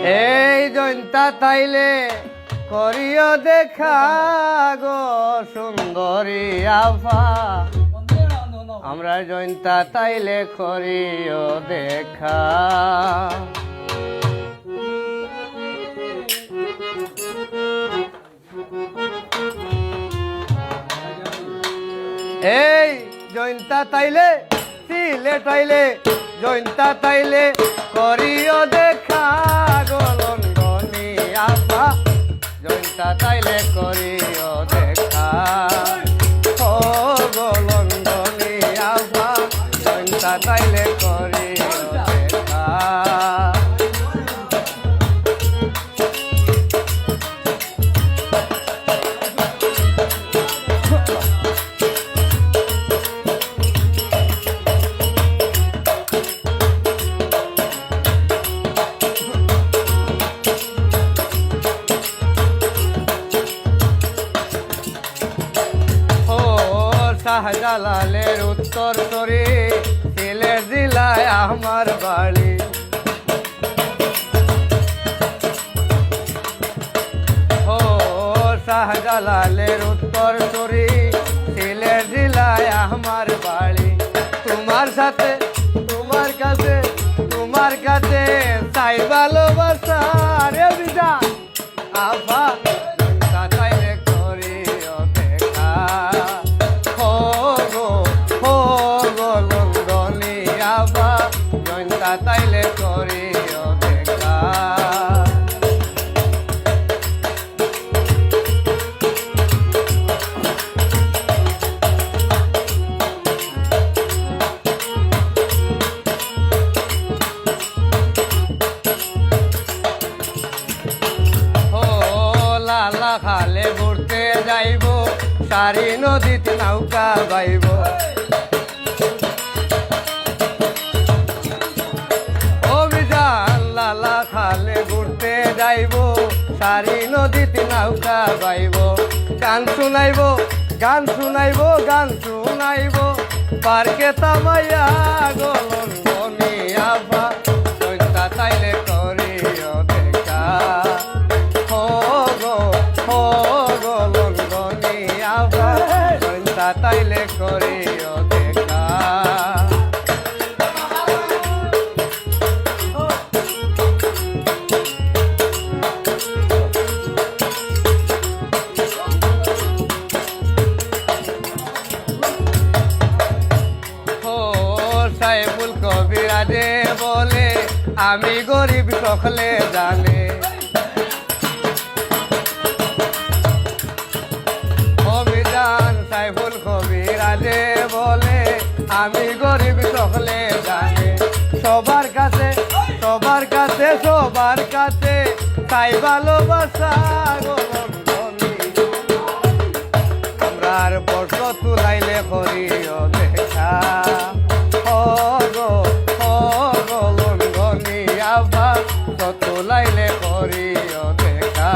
এই জয়ন্তা তাইলে করিও দেখা গো সুন্দরী আফা, আমরা জয়ন্তা তাইলে করিও দেখা। এই জয়ন্তা তাইলে সিলেট আইলে জয়ন্তা তাইলে করিও দেখা গো লন্ডনী আফা, জয়ন্তা তাইলে করিও দেখা ও গো লন্ডনী আফা, জয়ন্তা তাইলে করিও দেখা। শাহজালালের উত্তর তরি সিলেট জেলায় আমার বাড়ি, ও শাহজালালের উত্তর তরি সিলেট জেলায় আমার বাড়ি। তোমার সাথে তোমার কাছে চাই ভালোবাসা রে বিজা আফা, তাইলে করিও দেখা ও গো লন্ডনী আফা, জয়ন্তা তাইলে করিও দেখা। খালে ঘুরতে যাইব সারি নদীতে নৌকা বাইব, অভিযান লালা খালে ঘুরতে যাইব সারি নদীতে নৌকা বাইব। গান শুনাইব পার্কে তামাইয়া গো লন্ডনী আফা, জয়ন্তা তাইলে করিও দেখা ও গো লন্ডনী আফা, জয়ন্তা তাইলে করিও দেখা। সাইফুল কবিরাজে বলে আমি গরিব সকলে জানে, অভিযান সাইফুল কবিরাজে বলে আমি গরিব সকলে জানে। সবার কাছে তাই ভালোবাসা গো লন্ডনী, আমরার বর্ষ তুলাইলে করিও দেখা ও গো লন্ডনী আফা, তুলাইলে করিও দেখা।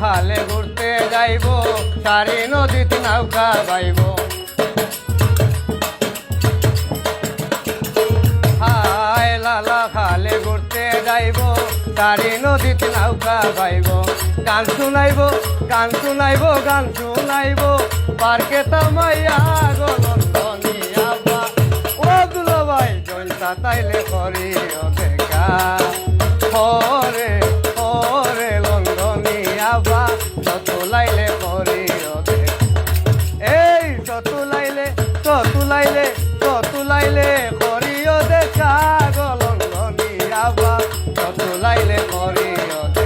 খালে ঘুরতে যাইব সারি নদীতে নৌকা বাইব, হায় লালা খালে ঘুরতে যাইব সারি নদীতে নৌকা বাইব। গান শুনাইব পার্কে তামাইয়া গো লন্ডনী আফা, ও দুলাভাই জয়ন্তা তাইলে করিও দেখা ওরে লন্ডনী আফা, তুলাইলে করিও দেখা। এই তুলাইলে করিও দেখা গো লন্ডনী আফা, তুলাইলে করিও দেখা।